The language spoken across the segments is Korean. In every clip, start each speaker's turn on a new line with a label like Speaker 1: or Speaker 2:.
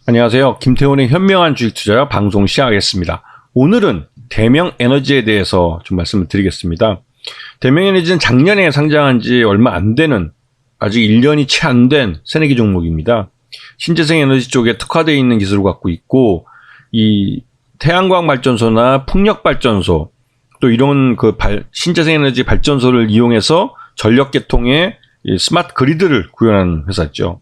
Speaker 1: 안녕하세요. 김태훈의 현명한 주식 투자 방송 시작하겠습니다. 오늘은 대명에너지에 대해서 좀 말씀을 드리겠습니다. 대명에너지는 작년에 상장한 지 얼마 안 되는, 아직 1년이 채 안 된 새내기 종목입니다. 신재생 에너지 쪽에 특화되어 있는 기술을 갖고 있고, 이 태양광 발전소나 풍력 발전소, 또 이런 신재생 에너지 발전소를 이용해서 전력 계통의 스마트 그리드를 구현하는 회사죠.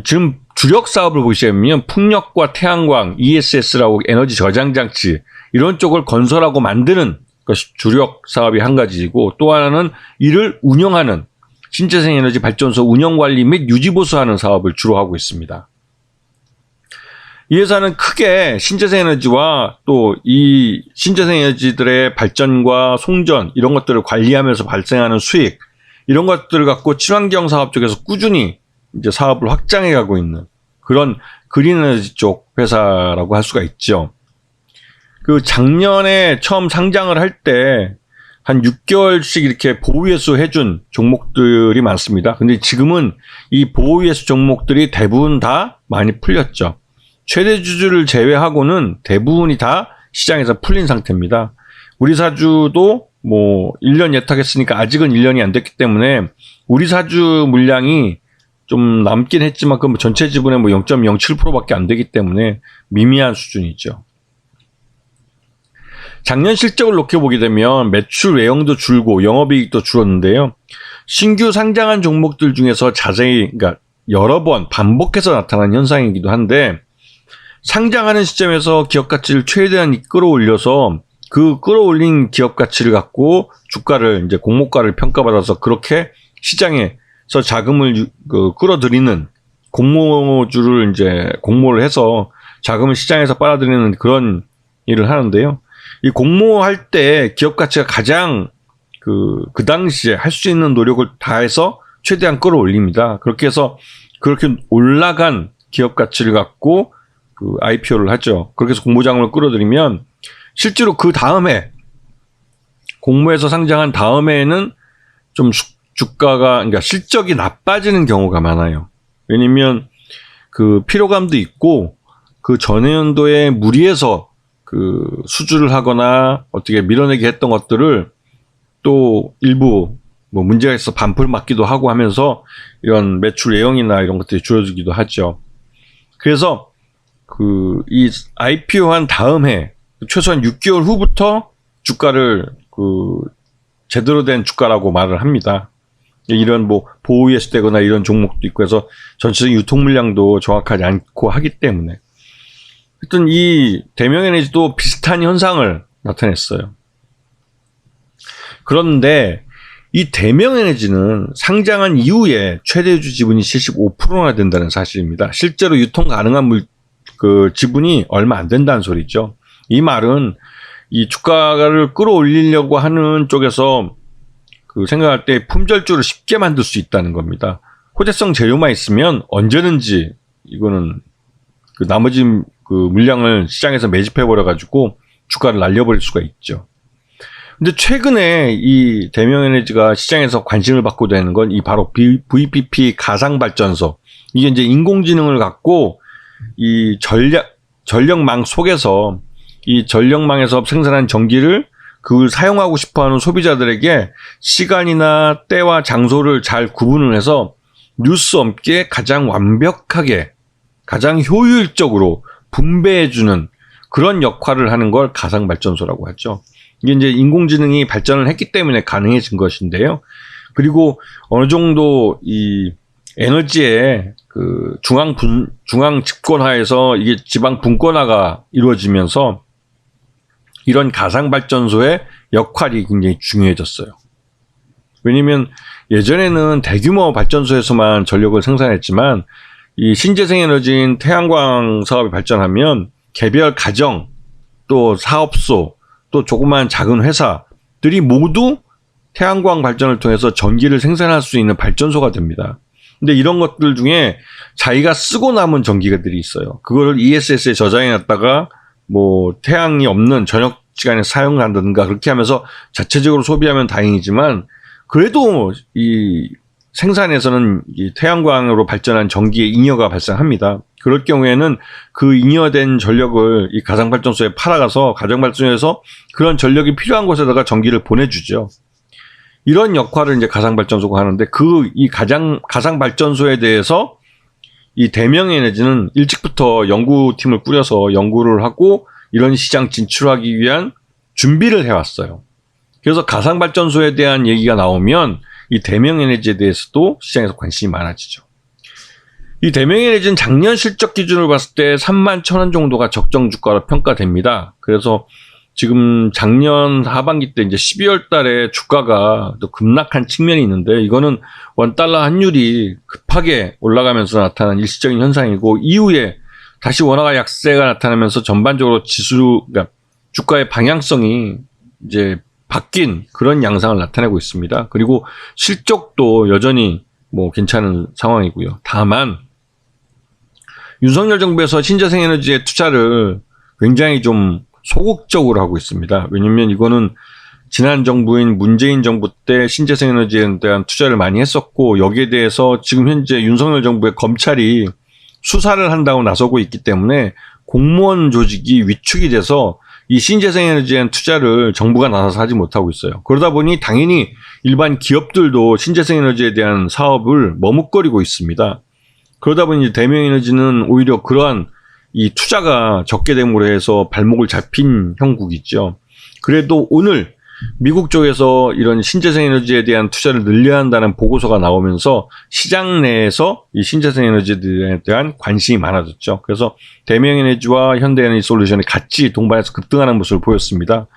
Speaker 1: 지금 주력 사업을 보시면 풍력과 태양광, ESS라고 에너지 저장 장치 이런 쪽을 건설하고 만드는 것이 주력 사업이 한 가지이고, 또 하나는 이를 운영하는 신재생 에너지 발전소 운영 관리 및 유지 보수하는 사업을 주로 하고 있습니다. 이 회사는 크게 신재생 에너지와 또 이 신재생 에너지들의 발전과 송전 이런 것들을 관리하면서 발생하는 수익, 이런 것들을 갖고 친환경 사업 쪽에서 꾸준히 이제 사업을 확장해 가고 있는 그런 그린 에너지 쪽 회사라고 할 수가 있죠. 작년에 처음 상장을 할 때 한 6개월씩 이렇게 보유회수 해준 종목들이 많습니다. 근데 지금은 이 보유회수 종목들이 대부분 다 많이 풀렸죠. 최대 주주를 제외하고는 대부분이 다 시장에서 풀린 상태입니다. 우리 사주도 1년 예탁했으니까 아직은 1년이 안 됐기 때문에 우리 사주 물량이 좀 남긴 했지만 그 전체 지분의 0.07%밖에 안 되기 때문에 미미한 수준이죠. 작년 실적을 놓게 보게 되면 매출 외형도 줄고 영업이익도 줄었는데요. 신규 상장한 종목들 중에서 자세히, 그러니까 여러 번 반복해서 나타난 현상이기도 한데, 상장하는 시점에서 기업 가치를 최대한 끌어올려서 그 끌어올린 기업 가치를 갖고 주가를 이제 공모가를 평가받아서 그렇게 시장에서 자금을 끌어들이는 공모주를 이제 공모를 해서 자금을 시장에서 빨아들이는 그런 일을 하는데요. 이 공모할 때 기업 가치가 가장 그 당시에 할 수 있는 노력을 다해서 최대한 끌어올립니다. 그렇게 해서 그렇게 올라간 기업 가치를 갖고 IPO를 하죠. 그렇게 해서 공모자금을 끌어들이면 실제로 그 다음에 공모해서 상장한 다음에는 좀 주가가, 그러니까 실적이 나빠지는 경우가 많아요. 왜냐면 피로감도 있고 그 전해연도에 무리해서 수주를 하거나 어떻게 밀어내기 했던 것들을 또 일부 문제가 있어 반풀 맞기도 하고 하면서 이런 매출 외형이나 이런 것들이 줄어들기도 하죠. 그래서 이 IPO 한 다음 해 최소한 6개월 후부터 주가를 제대로 된 주가라고 말을 합니다. 이런 보유회수 되거나 이런 종목도 있고 해서 전체적인 유통 물량도 정확하지 않고 하기 때문에. 하여튼 이 대명에너지도 비슷한 현상을 나타냈어요. 그런데 이 대명에너지는 상장한 이후에 최대주 지분이 75%나 된다는 사실입니다. 실제로 유통 가능한 지분이 얼마 안 된다는 소리죠. 이 말은 이 주가를 끌어올리려고 하는 쪽에서 생각할 때 품절주를 쉽게 만들 수 있다는 겁니다. 호재성 재료만 있으면 언제든지 이거는 나머지 물량을 시장에서 매집해버려가지고 주가를 날려버릴 수가 있죠. 근데 최근에 이 대명에너지가 시장에서 관심을 받고 되는 건 바로 VPP 가상발전소. 이게 이제 인공지능을 갖고 이 전력망 속에서 이 전력망에서 생산한 전기를 사용하고 싶어하는 소비자들에게 시간이나 때와 장소를 잘 구분을 해서 뉴스 업계에 가장 완벽하게, 가장 효율적으로 분배해주는 그런 역할을 하는 걸 가상발전소라고 하죠. 이게 이제 인공지능이 발전을 했기 때문에 가능해진 것인데요. 그리고 어느 정도 이 에너지의 중앙 집권화에서 이게 지방 분권화가 이루어지면서 이런 가상발전소의 역할이 굉장히 중요해졌어요. 왜냐면 예전에는 대규모 발전소에서만 전력을 생산했지만 이 신재생 에너지인 태양광 사업이 발전하면 개별 가정, 또 사업소, 또 조그만 작은 회사들이 모두 태양광 발전을 통해서 전기를 생산할 수 있는 발전소가 됩니다. 근데 이런 것들 중에 자기가 쓰고 남은 전기들이 있어요. 그거를 ESS에 저장해 놨다가 태양이 없는 저녁 시간에 사용한다든가 그렇게 하면서 자체적으로 소비하면 다행이지만, 그래도 이 생산에서는 이 태양광으로 발전한 전기의 잉여가 발생합니다. 그럴 경우에는 그 잉여된 전력을 이 가상발전소에 팔아가서 가정발전소에서 그런 전력이 필요한 곳에다가 전기를 보내주죠. 이런 역할을 이제 가상발전소가 하는데 이 가상발전소에 대해서 이 대명에너지는 일찍부터 연구팀을 꾸려서 연구를 하고 이런 시장 진출하기 위한 준비를 해왔어요. 그래서 가상발전소에 대한 얘기가 나오면 이 대명에너지에 대해서도 시장에서 관심이 많아지죠. 이 대명에너지는 작년 실적 기준으로 봤을 때 31,000원 정도가 적정 주가로 평가됩니다. 그래서 지금 작년 하반기 때 이제 12월 달에 주가가 또 급락한 측면이 있는데 이거는 원달러 환율이 급하게 올라가면서 나타난 일시적인 현상이고 이후에 다시 원화가 약세가 나타나면서 전반적으로 그러니까 주가의 방향성이 이제 바뀐 그런 양상을 나타내고 있습니다. 그리고 실적도 여전히 뭐 괜찮은 상황이고요. 다만 윤석열 정부에서 신재생에너지의 투자를 굉장히 좀 소극적으로 하고 있습니다. 왜냐면 이거는 지난 정부인 문재인 정부 때 신재생에너지에 대한 투자를 많이 했었고 여기에 대해서 지금 현재 윤석열 정부의 검찰이 수사를 한다고 나서고 있기 때문에 공무원 조직이 위축이 돼서 이 신재생에너지에 대한 투자를 정부가 나서서 하지 못하고 있어요. 그러다 보니 당연히 일반 기업들도 신재생에너지에 대한 사업을 머뭇거리고 있습니다. 그러다 보니 대명에너지는 오히려 그러한 이 투자가 적게 됨으로 해서 발목을 잡힌 형국이죠. 그래도 오늘 미국 쪽에서 이런 신재생에너지에 대한 투자를 늘려야 한다는 보고서가 나오면서 시장 내에서 이 신재생에너지에 대한 관심이 많아졌죠. 그래서 대명에너지와 현대에너지솔루션이 같이 동반해서 급등하는 모습을 보였습니다.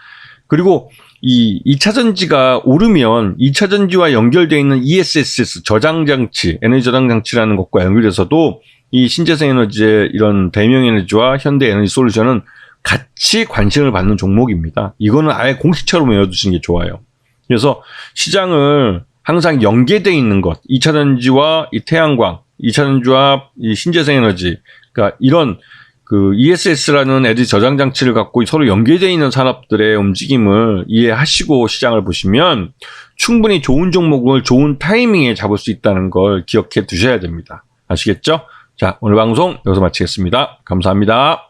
Speaker 1: 그리고 이 2차전지가 오르면 2차전지와 연결되어 있는 ESS 저장장치, 에너지 저장장치라는 것과 연결돼서도 이 신재생에너지의 이런 대명에너지와 현대에너지솔루션은 같이 관심을 받는 종목입니다. 이거는 아예 공식처럼 외워두시는 게 좋아요. 그래서 시장을 항상 연계되어 있는 것, 2차전지와 이 태양광, 2차전지와 이 신재생에너지, 그러니까 이런 그 ESS라는 에너지 저장 장치를 갖고 서로 연계되어 있는 산업들의 움직임을 이해하시고 시장을 보시면 충분히 좋은 종목을 좋은 타이밍에 잡을 수 있다는 걸 기억해 두셔야 됩니다. 아시겠죠? 자, 오늘 방송 여기서 마치겠습니다. 감사합니다.